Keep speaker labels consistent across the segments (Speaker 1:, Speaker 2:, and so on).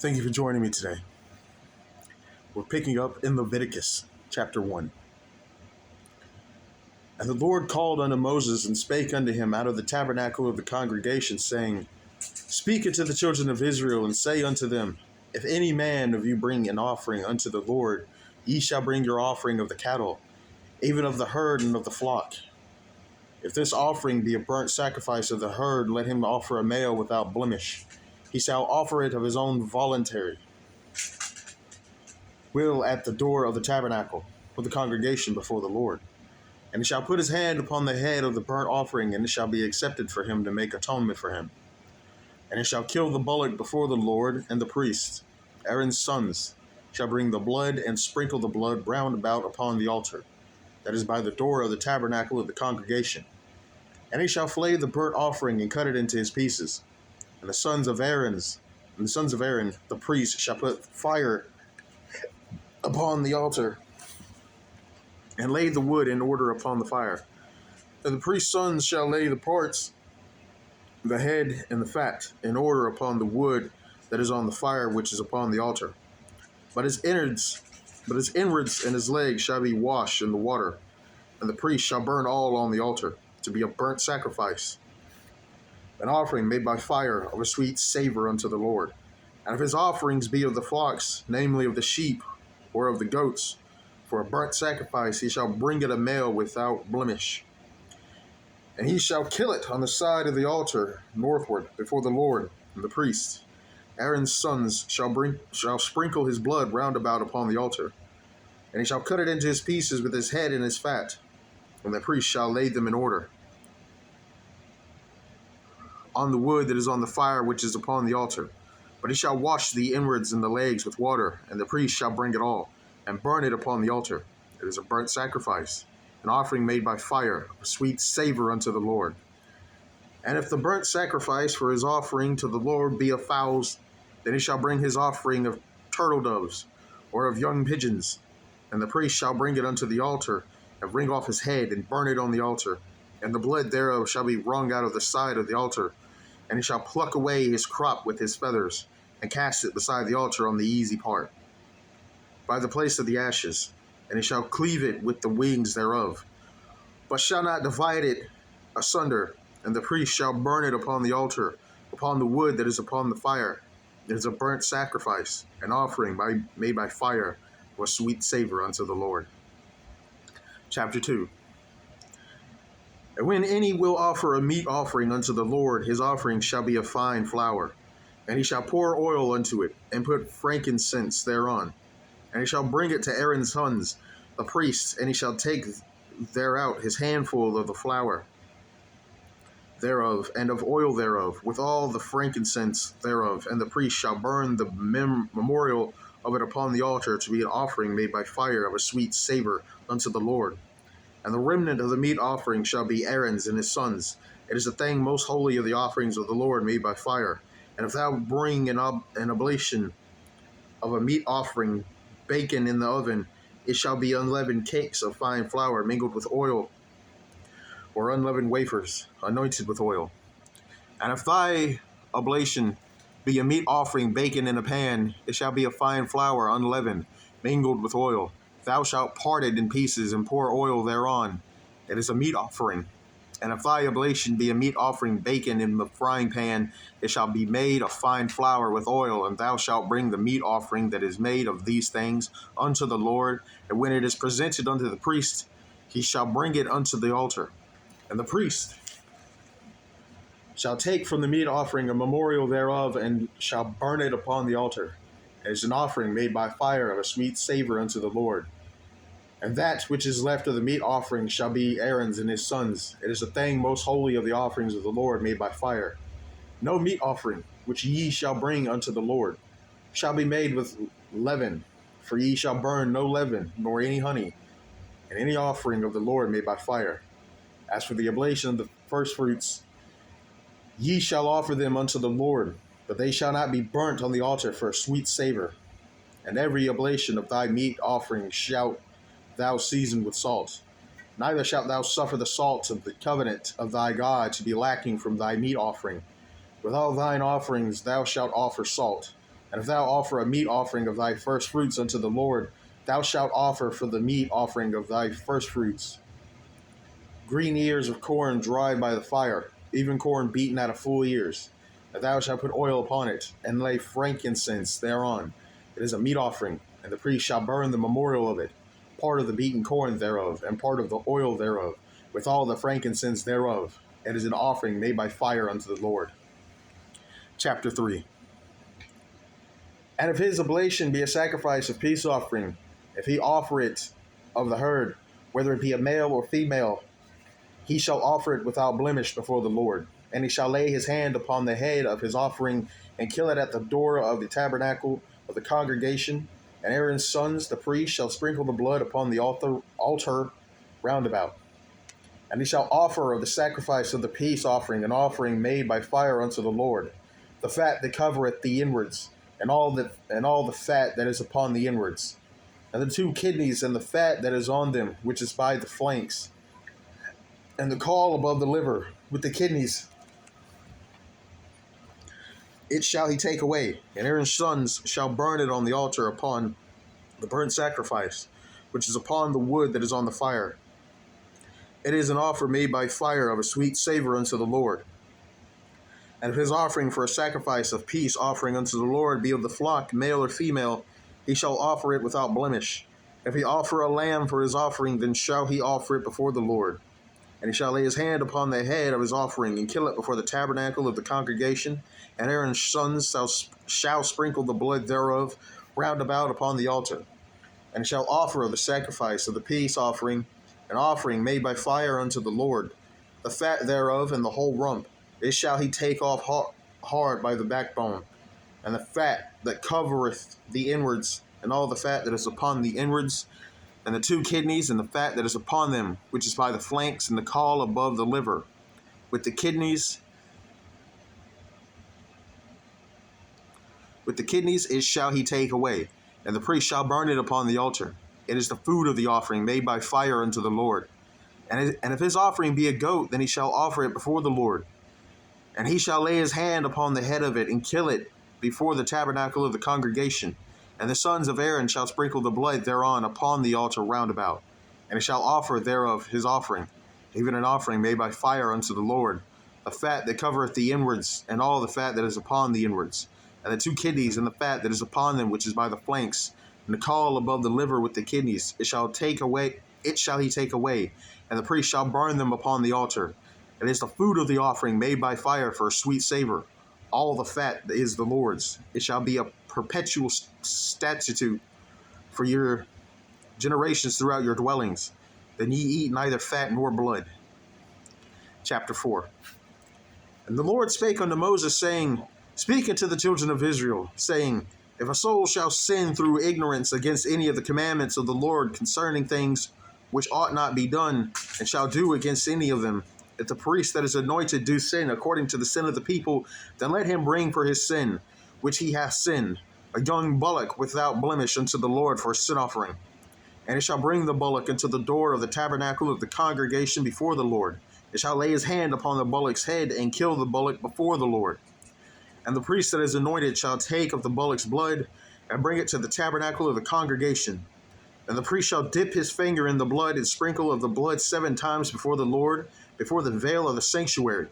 Speaker 1: Thank you for joining me today. We're picking up in Leviticus chapter 1. And the Lord called unto Moses and spake unto him out of the tabernacle of the congregation, saying, Speak unto the children of Israel, and say unto them, If any man of you bring an offering unto the Lord, ye shall bring your offering of the cattle, even of the herd and of the flock. If this offering be a burnt sacrifice of the herd, let him offer a male without blemish. He shall offer it of his own voluntary will at the door of the tabernacle of the congregation before the Lord. And he shall put his hand upon the head of the burnt offering, and it shall be accepted for him to make atonement for him. And he shall kill the bullock before the Lord, and the priest, Aaron's sons, shall bring the blood and sprinkle the blood round about upon the altar, that is by the door of the tabernacle of the congregation. And he shall flay the burnt offering and cut it into his pieces. And the sons of Aaron, the priest, shall put fire upon the altar, and lay the wood in order upon the fire. And the priest's sons shall lay the parts, the head and the fat, in order upon the wood that is on the fire which is upon the altar. But his innards and his legs shall be washed in the water, and the priest shall burn all on the altar, to be a burnt sacrifice, an offering made by fire of a sweet savor unto the Lord. And if his offerings be of the flocks, namely of the sheep, or of the goats, for a burnt sacrifice, he shall bring it a male without blemish. And he shall kill it on the side of the altar northward before the Lord and the priest. Aaron's sons shall sprinkle his blood round about upon the altar. And he shall cut it into his pieces with his head and his fat. And the priest shall lay them in order on the wood that is on the fire which is upon the altar. But he shall wash the inwards and the legs with water, and the priest shall bring it all, and burn it upon the altar. It is a burnt sacrifice, an offering made by fire, a sweet savor unto the Lord. And if the burnt sacrifice for his offering to the Lord be of fowls, then he shall bring his offering of turtle doves, or of young pigeons. And the priest shall bring it unto the altar, and wring off his head, and burn it on the altar. And the blood thereof shall be wrung out of the side of the altar. And he shall pluck away his crop with his feathers, and cast it beside the altar on the easy part, by the place of the ashes. And he shall cleave it with the wings thereof, but shall not divide it asunder. And the priest shall burn it upon the altar, upon the wood that is upon the fire. It is a burnt sacrifice, an offering made by fire, or a sweet savor unto the Lord. Chapter 2. And when any will offer a meat offering unto the Lord, his offering shall be of fine flour. And he shall pour oil unto it, and put frankincense thereon. And he shall bring it to Aaron's sons, the priests, and he shall take thereout his handful of the flour thereof, and of oil thereof, with all the frankincense thereof. And the priest shall burn the memorial of it upon the altar, to be an offering made by fire of a sweet savor unto the Lord. And the remnant of the meat offering shall be Aaron's and his sons. It is a thing most holy of the offerings of the Lord made by fire. And if thou bring an oblation of a meat offering, baken in the oven, it shall be unleavened cakes of fine flour mingled with oil, or unleavened wafers anointed with oil. And if thy oblation be a meat offering baken in a pan, it shall be a fine flour unleavened, mingled with oil. Thou shalt part it in pieces, and pour oil thereon. It is a meat offering. And if thy oblation be a meat offering baken in the frying pan, it shall be made of fine flour with oil. And thou shalt bring the meat offering that is made of these things unto the Lord. And when it is presented unto the priest, he shall bring it unto the altar. And the priest shall take from the meat offering a memorial thereof, and shall burn it upon the altar. It is an offering made by fire of a sweet savor unto the Lord. And that which is left of the meat offering shall be Aaron's and his sons. It is a thing most holy of the offerings of the Lord made by fire. No meat offering which ye shall bring unto the Lord shall be made with leaven, for ye shall burn no leaven, nor any honey, and any offering of the Lord made by fire. As for the oblation of the firstfruits, ye shall offer them unto the Lord, but they shall not be burnt on the altar for a sweet savor. And every oblation of thy meat offering shalt thou season with salt. Neither shalt thou suffer the salt of the covenant of thy God to be lacking from thy meat offering. With all thine offerings thou shalt offer salt. And if thou offer a meat offering of thy first fruits unto the Lord, thou shalt offer for the meat offering of thy first fruits green ears of corn dried by the fire, even corn beaten out of full ears. And thou shalt put oil upon it, and lay frankincense thereon. It is a meat offering, and the priest shall burn the memorial of it, part of the beaten corn thereof, and part of the oil thereof, with all the frankincense thereof. It is an offering made by fire unto the Lord. Chapter 3. And if his oblation be a sacrifice of peace offering, if he offer it of the herd, whether it be a male or female, he shall offer it without blemish before the Lord. And he shall lay his hand upon the head of his offering, and kill it at the door of the tabernacle of the congregation. And Aaron's sons, the priests, shall sprinkle the blood upon the altar round about. And he shall offer of the sacrifice of the peace offering an offering made by fire unto the Lord, the fat that covereth the inwards, and all the fat that is upon the inwards, and the two kidneys and the fat that is on them, which is by the flanks, and the caul above the liver with the kidneys, it shall he take away. And Aaron's sons shall burn it on the altar upon the burnt sacrifice, which is upon the wood that is on the fire. It is an offer made by fire of a sweet savor unto the Lord. And if his offering for a sacrifice of peace offering unto the Lord be of the flock, male or female, he shall offer it without blemish. If he offer a lamb for his offering, then shall he offer it before the Lord. And he shall lay his hand upon the head of his offering, and kill it before the tabernacle of the congregation. And Aaron's sons shall sprinkle the blood thereof round about upon the altar. And shall offer of the sacrifice of the peace offering, an offering made by fire unto the Lord, the fat thereof and the whole rump. It shall he take off hard by the backbone, and the fat that covereth the inwards, and all the fat that is upon the inwards, and the two kidneys, and the fat that is upon them, which is by the flanks, and the caul above the liver, with the kidneys. With the kidneys it shall he take away, and the priest shall burn it upon the altar. It is the food of the offering made by fire unto the Lord. And if his offering be a goat, then he shall offer it before the Lord. And he shall lay his hand upon the head of it, and kill it before the tabernacle of the congregation. And the sons of Aaron shall sprinkle the blood thereon upon the altar round about. And he shall offer thereof his offering, even an offering made by fire unto the Lord, the fat that covereth the inwards, and all the fat that is upon the inwards, and the two kidneys, and the fat that is upon them, which is by the flanks, and the caul above the liver with the kidneys. It shall he take away, and the priest shall burn them upon the altar. It is the food of the offering made by fire for a sweet savor. All the fat is the Lord's. It shall be a perpetual statute for your generations throughout your dwellings. Then ye eat neither fat nor blood. Chapter 4. And the Lord spake unto Moses, saying, Speak unto the children of Israel, saying, If a soul shall sin through ignorance against any of the commandments of the Lord concerning things which ought not be done, and shall do against any of them, if the priest that is anointed do sin according to the sin of the people, then let him bring for his sin, which he hath sinned, a young bullock without blemish unto the Lord for a sin offering. And he shall bring the bullock unto the door of the tabernacle of the congregation before the Lord. It shall lay his hand upon the bullock's head, and kill the bullock before the Lord. And the priest that is anointed shall take of the bullock's blood, and bring it to the tabernacle of the congregation. And the priest shall dip his finger in the blood, and sprinkle of the blood 7 times before the Lord, before the veil of the sanctuary.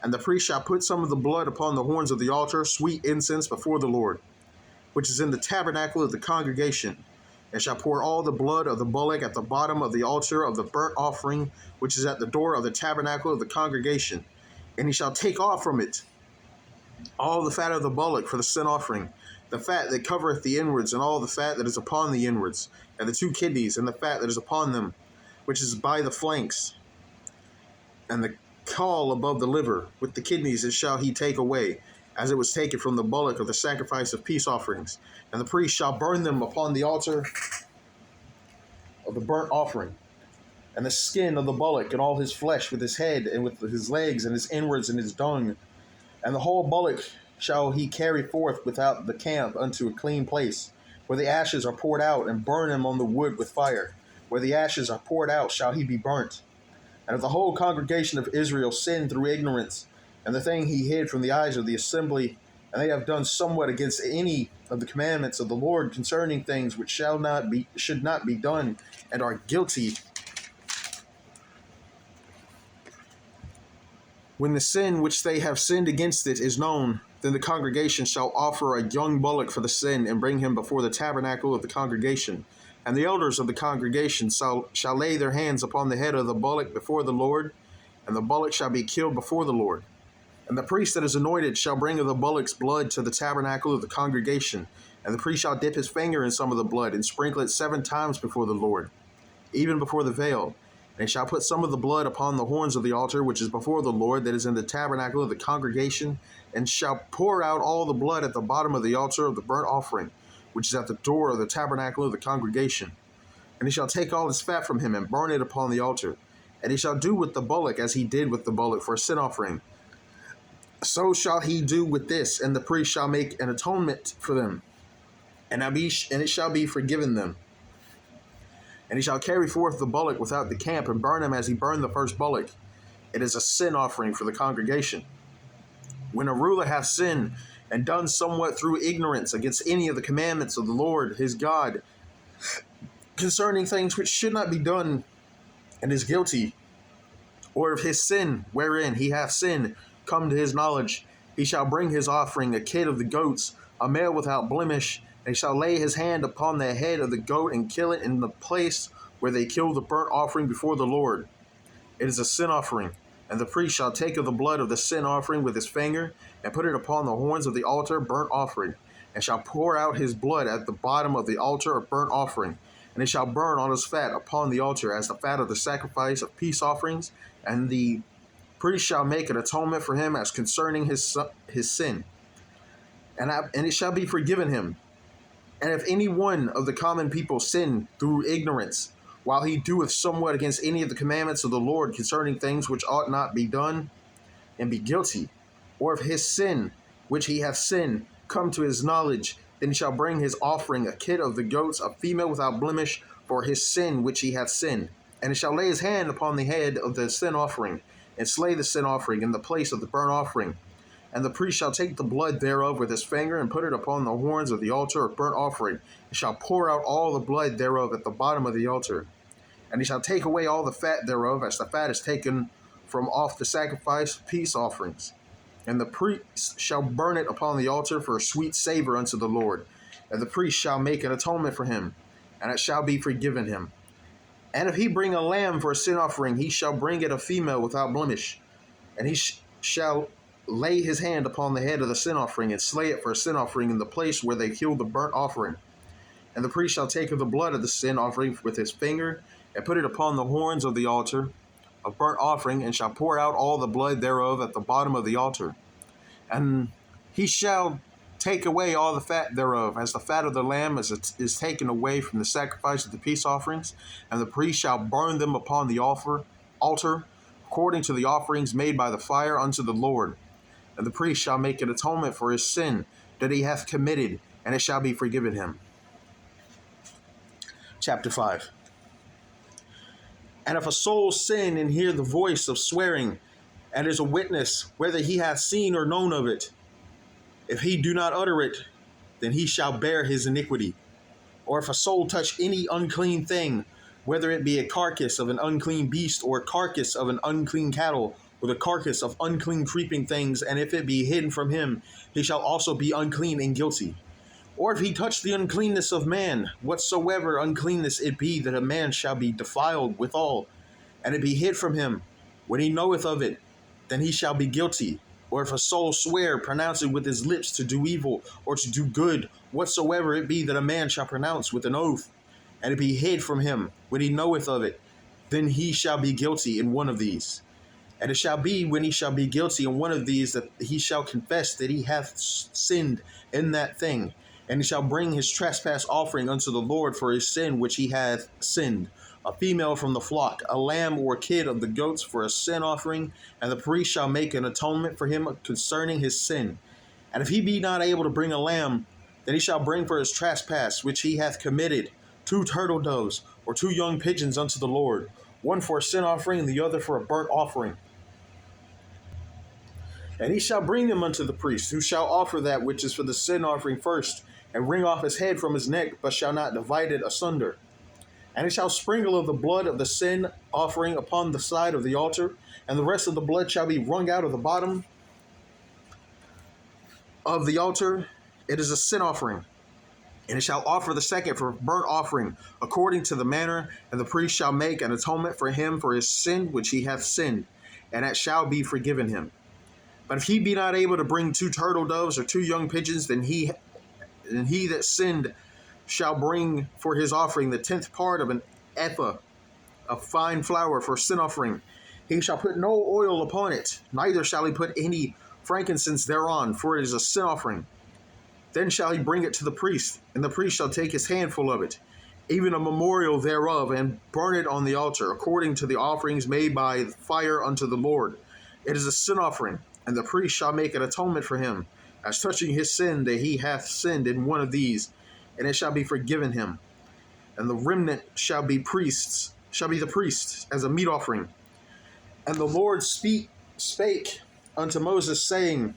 Speaker 1: And the priest shall put some of the blood upon the horns of the altar, sweet incense before the Lord, which is in the tabernacle of the congregation, and shall pour all the blood of the bullock at the bottom of the altar of the burnt offering, which is at the door of the tabernacle of the congregation. And he shall take off from it all the fat of the bullock for the sin offering, the fat that covereth the inwards, and all the fat that is upon the inwards, and the two kidneys, and the fat that is upon them, which is by the flanks, and the caul above the liver, with the kidneys it shall he take away, as it was taken from the bullock of the sacrifice of peace offerings. And the priest shall burn them upon the altar of the burnt offering. And the skin of the bullock, and all his flesh, with his head, and with his legs, and his inwards, and his dung. And the whole bullock shall he carry forth without the camp unto a clean place, where the ashes are poured out, and burn him on the wood with fire. Where the ashes are poured out shall he be burnt. And if the whole congregation of Israel sin through ignorance, and the thing he hid from the eyes of the assembly, and they have done somewhat against any of the commandments of the Lord concerning things which should not be done, and are guilty. When the sin which they have sinned against it is known, then the congregation shall offer a young bullock for the sin, and bring him before the tabernacle of the congregation. And the elders of the congregation shall lay their hands upon the head of the bullock before the Lord, and the bullock shall be killed before the Lord. And the priest that is anointed shall bring of the bullock's blood to the tabernacle of the congregation, and the priest shall dip his finger in some of the blood, and sprinkle it 7 times before the Lord, even before the veil. And he shall put some of the blood upon the horns of the altar, which is before the Lord, that is in the tabernacle of the congregation, and shall pour out all the blood at the bottom of the altar of the burnt offering, which is at the door of the tabernacle of the congregation. And he shall take all his fat from him, and burn it upon the altar. And he shall do with the bullock as he did with the bullock for a sin offering. So shall he do with this, and the priest shall make an atonement for them, and it shall be forgiven them. And he shall carry forth the bullock without the camp, and burn him as he burned the first bullock. It is a sin offering for the congregation. When a ruler hath sinned, and done somewhat through ignorance against any of the commandments of the Lord his God, concerning things which should not be done, and is guilty, or if his sin wherein he hath sinned come to his knowledge, he shall bring his offering, a kid of the goats, a male without blemish, and he shall lay his hand upon the head of the goat, and kill it in the place where they kill the burnt offering before the Lord. It is a sin offering. And the priest shall take of the blood of the sin offering with his finger, and put it upon the horns of the altar burnt offering, and shall pour out his blood at the bottom of the altar of burnt offering. And he shall burn all his fat upon the altar as the fat of the sacrifice of peace offerings, and the priest shall make an atonement for him as concerning his sin, and it shall be forgiven him. And if any one of the common people sin through ignorance, while he doeth somewhat against any of the commandments of the Lord concerning things which ought not be done, and be guilty, or if his sin which he hath sinned come to his knowledge, then he shall bring his offering, a kid of the goats, a female without blemish, for his sin which he hath sinned. And he shall lay his hand upon the head of the sin offering, and slay the sin offering in the place of the burnt offering. And the priest shall take the blood thereof with his finger, and put it upon the horns of the altar of burnt offering, and shall pour out all the blood thereof at the bottom of the altar. And he shall take away all the fat thereof, as the fat is taken from off the sacrifice of peace offerings. And the priest shall burn it upon the altar for a sweet savor unto the Lord. And the priest shall make an atonement for him, and it shall be forgiven him. And if he bring a lamb for a sin offering, he shall bring it a female without blemish. And he shall lay his hand upon the head of the sin offering, and slay it for a sin offering in the place where they kill the burnt offering. And the priest shall take of the blood of the sin offering with his finger, and put it upon the horns of the altar of burnt offering, and shall pour out all the blood thereof at the bottom of the altar. And he shall take away all the fat thereof, as the fat of the lamb is taken away from the sacrifice of the peace offerings. And the priest shall burn them upon the altar, according to the offerings made by the fire unto the Lord. And the priest shall make an atonement for his sin that he hath committed, and it shall be forgiven him. Chapter 5. And if a soul sin and hear the voice of swearing, and is a witness whether he hath seen or known of it, if he do not utter it, then he shall bear his iniquity. Or if a soul touch any unclean thing, whether it be a carcass of an unclean beast, or a carcass of an unclean cattle, or the carcass of unclean creeping things, and if it be hidden from him, he shall also be unclean and guilty. Or if he touch the uncleanness of man, whatsoever uncleanness it be, that a man shall be defiled withal, and it be hid from him, when he knoweth of it, then he shall be guilty. Or if a soul swear, pronouncing with his lips to do evil, or to do good, whatsoever it be that a man shall pronounce with an oath, and it be hid from him, when he knoweth of it, then he shall be guilty in one of these. And it shall be, when he shall be guilty in one of these, that he shall confess that he hath sinned in that thing, and he shall bring his trespass offering unto the Lord for his sin which he hath sinned, a female from the flock, a lamb or a kid of the goats for a sin offering, and the priest shall make an atonement for him concerning his sin. And if he be not able to bring a lamb, then he shall bring for his trespass which he hath committed 2 turtle doves, or 2 young pigeons unto the Lord, one for a sin offering and the other for a burnt offering. And he shall bring them unto the priest, who shall offer that which is for the sin offering first, and wring off his head from his neck, but shall not divide it asunder. And he shall sprinkle of the blood of the sin offering upon the side of the altar, and the rest of the blood shall be wrung out of the bottom of the altar. It is a sin offering. And it shall offer the second for burnt offering, according to the manner, and the priest shall make an atonement for him for his sin which he hath sinned, and it shall be forgiven him. But if he be not able to bring 2 turtle doves or 2 young pigeons, then he that sinned shall bring for his offering the 10th part of an ephah of fine flour for sin offering. He shall put no oil upon it, neither shall he put any frankincense thereon, for it is a sin offering. Then shall he bring it to the priest, and the priest shall take his handful of it, even a memorial thereof, and burn it on the altar, according to the offerings made by fire unto the Lord. It is a sin offering, and the priest shall make an atonement for him, as touching his sin that he hath sinned in one of these, and it shall be forgiven him. And the remnant shall be the priests, as a meat offering. And the Lord spake unto Moses, saying,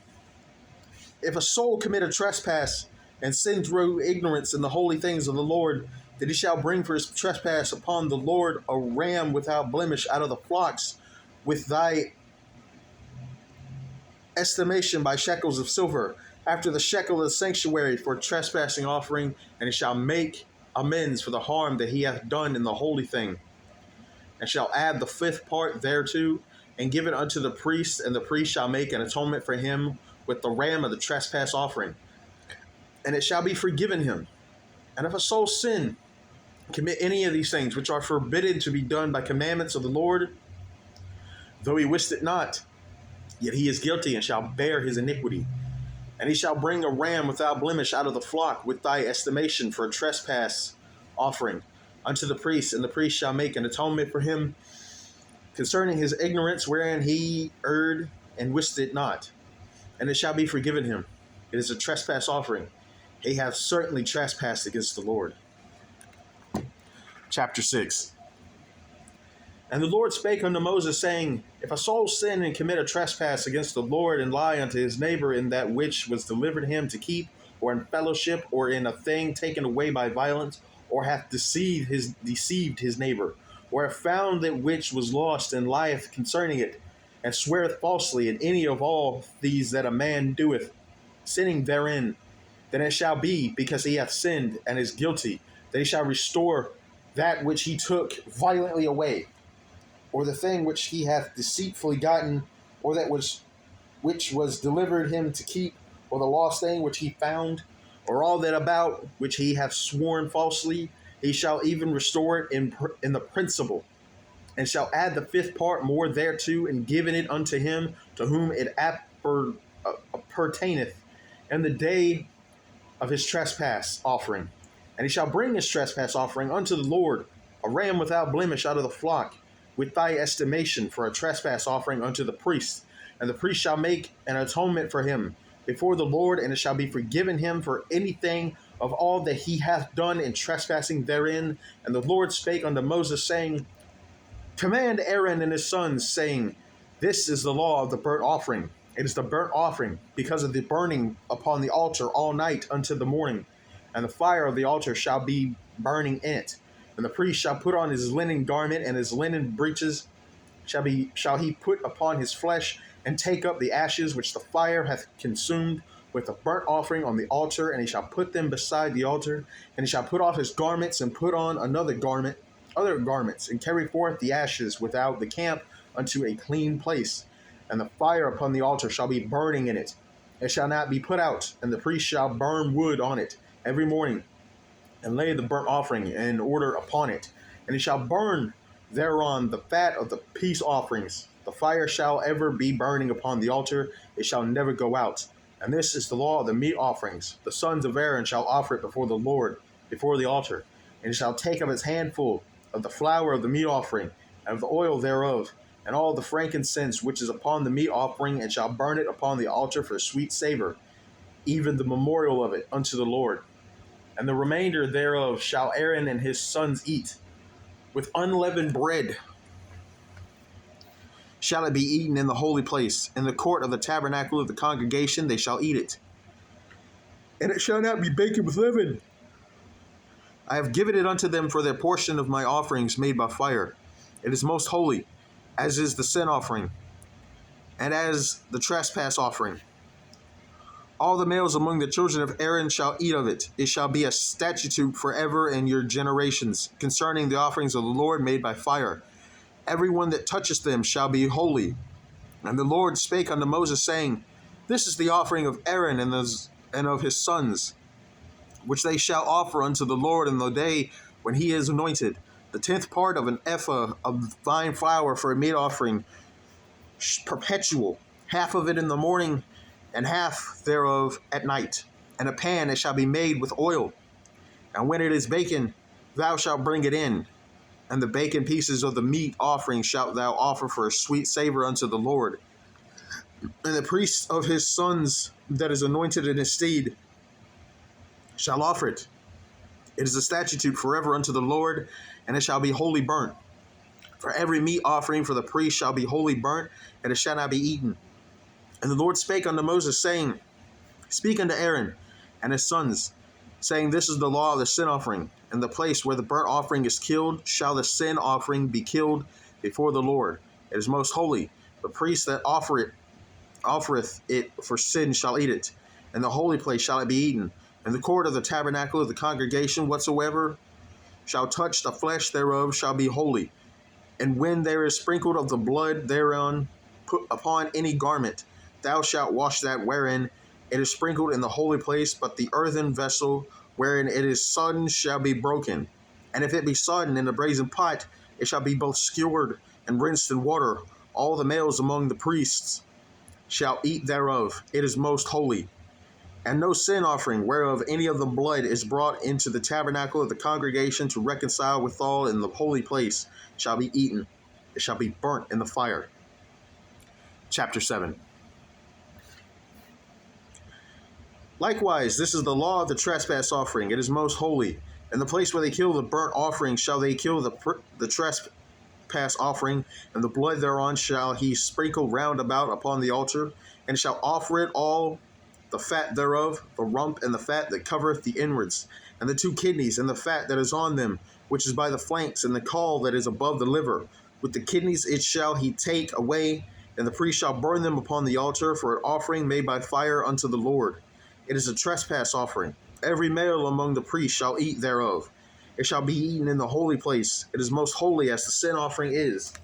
Speaker 1: if a soul commit a trespass and sin through ignorance in the holy things of the Lord, then he shall bring for his trespass upon the Lord a ram without blemish out of the flocks, with thy estimation by shekels of silver, after the shekel of the sanctuary for a trespassing offering, and he shall make amends for the harm that he hath done in the holy thing, and shall add the 5th part thereto, and give it unto the priest, and the priest shall make an atonement for him with the ram of the trespass offering, and it shall be forgiven him. And if a soul sin, commit any of these things which are forbidden to be done by commandments of the Lord, though he wist it not, yet he is guilty and shall bear his iniquity. And he shall bring a ram without blemish out of the flock with thy estimation for a trespass offering unto the priest, and the priest shall make an atonement for him concerning his ignorance wherein he erred and wist it not, and it shall be forgiven him. It is a trespass offering. He hath certainly trespassed against the Lord. Chapter 6. And the Lord spake unto Moses, saying, if a soul sin and commit a trespass against the Lord, and lie unto his neighbor in that which was delivered him to keep, or in fellowship, or in a thing taken away by violence, or hath deceived his neighbor, or hath found that which was lost, and lieth concerning it, and sweareth falsely in any of all these that a man doeth, sinning therein, then it shall be, because he hath sinned and is guilty, that he shall restore that which he took violently away, or the thing which he hath deceitfully gotten, or that which was delivered him to keep, or the lost thing which he found, or all that about which he hath sworn falsely, he shall even restore it in the principal, and shall add the 5th part more thereto, and given it unto him to whom it pertaineth, in the day of his trespass offering. And he shall bring his trespass offering unto the Lord, a ram without blemish out of the flock, with thy estimation for a trespass offering unto the priest. And the priest shall make an atonement for him before the Lord, and it shall be forgiven him for anything of all that he hath done in trespassing therein. And the Lord spake unto Moses, saying, command Aaron and his sons, saying, this is the law of the burnt offering. It is the burnt offering, because of the burning upon the altar all night unto the morning. And the fire of the altar shall be burning in it. And the priest shall put on his linen garment, and his linen breeches shall he put upon his flesh, and take up the ashes which the fire hath consumed with the burnt offering on the altar, and he shall put them beside the altar. And he shall put off his garments, and put on other garments, and carry forth the ashes without the camp unto a clean place. And the fire upon the altar shall be burning in it. It shall not be put out, and the priest shall burn wood on it every morning, and lay the burnt offering in order upon it. And he shall burn thereon the fat of the peace offerings. The fire shall ever be burning upon the altar, it shall never go out. And this is the law of the meat offerings. The sons of Aaron shall offer it before the Lord, before the altar. And he shall take of his handful of the flour of the meat offering, and of the oil thereof, and all the frankincense which is upon the meat offering, and shall burn it upon the altar for a sweet savor, even the memorial of it unto the Lord. And the remainder thereof shall Aaron and his sons eat with unleavened bread. shall it be eaten in the holy place. In the court of the tabernacle of the congregation they shall eat it. And it shall not be baken with leaven. I have given it unto them for their portion of my offerings made by fire. It is most holy, as is the sin offering, and as the trespass offering. All the males among the children of Aaron shall eat of it. It shall be a statute forever in your generations, concerning the offerings of the Lord made by fire. Every one that toucheth them shall be holy. And the Lord spake unto Moses, saying, This is the offering of Aaron and of his sons, which they shall offer unto the Lord in the day when he is anointed. The 10th part of an ephah of fine flour for a meat offering, perpetual, half of it in the morning, and half thereof at night. And a pan, it shall be made with oil. And when it is baken, thou shalt bring it in. And the baken pieces of the meat offering shalt thou offer for a sweet savor unto the Lord. And the priest of his sons that is anointed in his stead shall offer it. It is a statute forever unto the Lord, and it shall be wholly burnt. For every meat offering for the priest shall be wholly burnt, and it shall not be eaten. And the Lord spake unto Moses, saying, Speak unto Aaron and his sons, saying, This is the law of the sin offering. In the place where the burnt offering is killed, shall the sin offering be killed before the Lord. It is most holy. The priest that offereth it for sin shall eat it. In the holy place shall it be eaten. In the court of the tabernacle of the congregation, whatsoever shall touch the flesh thereof shall be holy. And when there is sprinkled of the blood thereon put upon any garment, thou shalt wash that wherein it is sprinkled in the holy place, but the earthen vessel wherein it is sodden shall be broken. And if it be sodden in a brazen pot, it shall be both skewered and rinsed in water. All the males among the priests shall eat thereof. It is most holy. And no sin offering whereof any of the blood is brought into the tabernacle of the congregation to reconcile withal in the holy place shall be eaten. It shall be burnt in the fire. Chapter 7. Likewise, this is the law of the trespass offering. It is most holy. In the place where they kill the burnt offering shall they kill the trespass offering, and the blood thereon shall he sprinkle round about upon the altar, and shall offer it all the fat thereof, the rump and the fat that covereth the inwards, and the 2 kidneys and the fat that is on them, which is by the flanks, and the caul that is above the liver. With the kidneys it shall he take away, and the priest shall burn them upon the altar for an offering made by fire unto the Lord. It is a trespass offering. Every male among the priests shall eat thereof. It shall be eaten in the holy place. It is most holy, as the sin offering is.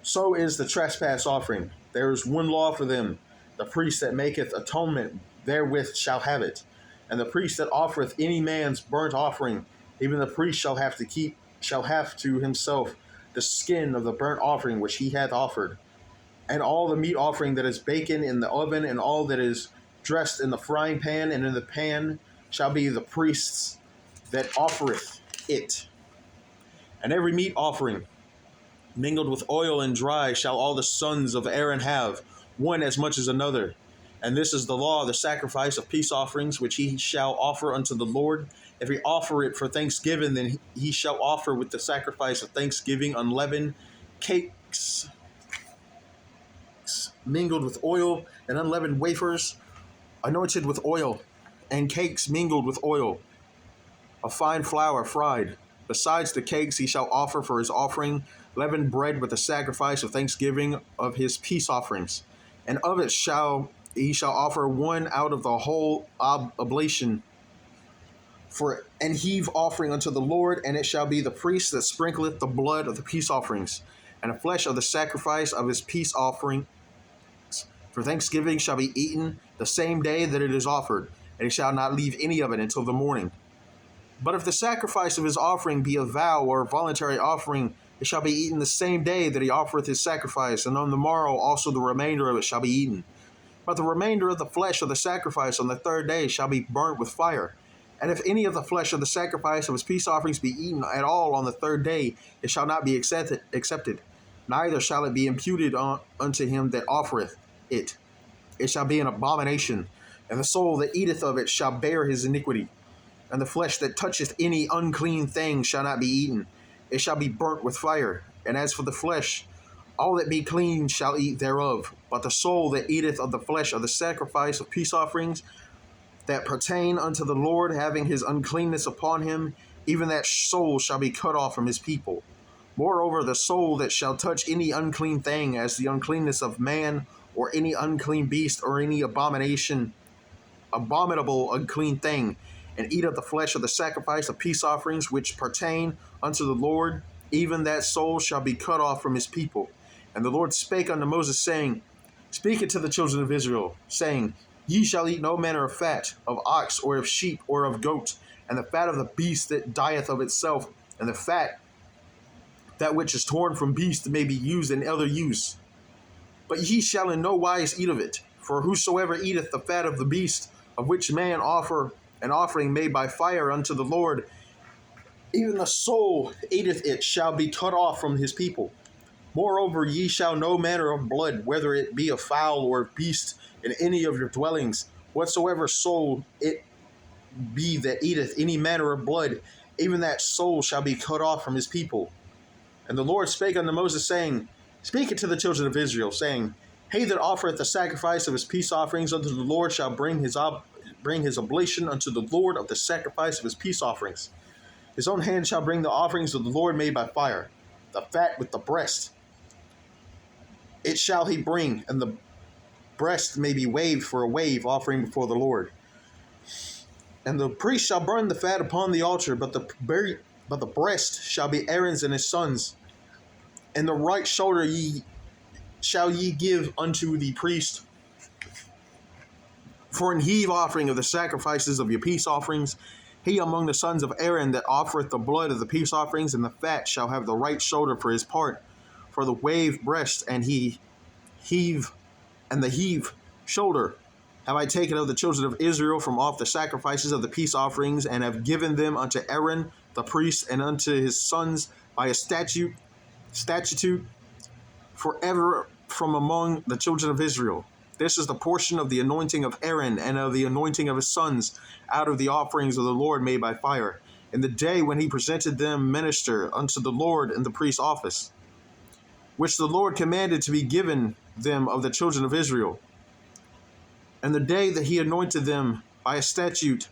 Speaker 1: So is the trespass offering. There is one law for them. The priest that maketh atonement therewith shall have it. And the priest that offereth any man's burnt offering, even the priest shall have to himself the skin of the burnt offering which he hath offered. And all the meat offering that is baken in the oven, and all that is dressed in the frying pan and in the pan, shall be the priest's that offereth it. And every meat offering mingled with oil and dry shall all the sons of Aaron have, one as much as another. And this is the law of the sacrifice of peace offerings, which he shall offer unto the Lord. If he offer it for thanksgiving, then he shall offer with the sacrifice of thanksgiving unleavened cakes mingled with oil, and unleavened wafers anointed with oil, and cakes mingled with oil, of fine flour fried. Besides the cakes he shall offer for his offering, leavened bread with the sacrifice of thanksgiving of his peace offerings. And of it he shall offer one out of the whole oblation for an heave offering unto the Lord, and it shall be the priest that sprinkleth the blood of the peace offerings, and the flesh of the sacrifice of his peace offering for thanksgiving shall be eaten the same day that it is offered, and he shall not leave any of it until the morning. But if the sacrifice of his offering be a vow or a voluntary offering, it shall be eaten the same day that he offereth his sacrifice, and on the morrow also the remainder of it shall be eaten. But the remainder of the flesh of the sacrifice on the 3rd day shall be burnt with fire. And if any of the flesh of the sacrifice of his peace offerings be eaten at all on the 3rd day, it shall not be accepted, neither shall it be imputed unto him that offereth it. It shall be an abomination, and the soul that eateth of it shall bear his iniquity. And the flesh that toucheth any unclean thing shall not be eaten. It shall be burnt with fire. And as for the flesh All that be clean shall eat thereof, but the soul that eateth of the flesh of the sacrifice of peace offerings that pertain unto the Lord, having his uncleanness upon him, even that soul shall be cut off from his people. Moreover, the soul that shall touch any unclean thing, as the uncleanness of man, or any unclean beast, or any abominable unclean thing, and eat of the flesh of the sacrifice of peace offerings which pertain unto the Lord, even that soul shall be cut off from his people. And the Lord spake unto Moses, saying, Speak it to the children of Israel, saying, Ye shall eat no manner of fat, of ox, or of sheep, or of goat, and the fat of the beast that dieth of itself, and the fat that which is torn from beast may be used in other use. But ye shall in no wise eat of it. For whosoever eateth the fat of the beast, of which man offer an offering made by fire unto the Lord, even the soul eateth it shall be cut off from his people. Moreover, ye shall no manner of blood, whether it be of fowl or of beast, in any of your dwellings. Whatsoever soul it be that eateth any manner of blood, even that soul shall be cut off from his people. And the Lord spake unto Moses, saying, Speak it to the children of Israel, saying, He that offereth the sacrifice of his peace offerings unto the Lord shall bring his oblation unto the Lord of the sacrifice of his peace offerings. His own hand shall bring the offerings of the Lord made by fire, the fat with the breast. It shall he bring, and the breast may be waved for a wave offering before the Lord. And the priest shall burn the fat upon the altar, but the breast shall be Aaron's and his sons. And the right shoulder shall ye give unto the priest for an heave offering of the sacrifices of your peace offerings. He among the sons of Aaron that offereth the blood of the peace offerings and the fat shall have the right shoulder for his part, for the wave breast, and the heave shoulder have I taken of the children of Israel from off the sacrifices of the peace offerings, and have given them unto Aaron the priest and unto his sons by a statute forever from among the children of Israel. This is the portion of the anointing of Aaron and of the anointing of his sons out of the offerings of the Lord made by fire, in the day when he presented them minister unto the Lord in the priest's office, which the Lord commanded to be given them of the children of Israel, and the day that he anointed them by a statute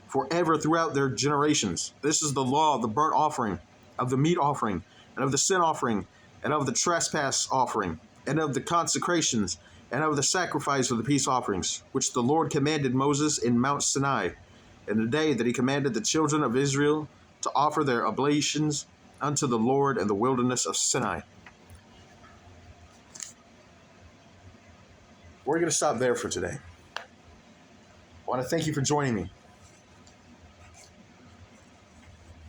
Speaker 1: forever throughout their generations. This is the law of the burnt offering, of the meat offering, and of the sin offering, and of the trespass offering, and of the consecrations, and of the sacrifice of the peace offerings, which the Lord commanded Moses in Mount Sinai, in the day that he commanded the children of Israel to offer their oblations unto the Lord in the wilderness of Sinai. We're going to stop there for today. I want to thank you for joining me.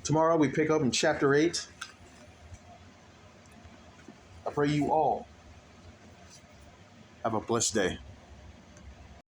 Speaker 1: Tomorrow we pick up in chapter 8. I pray you all have a blessed day.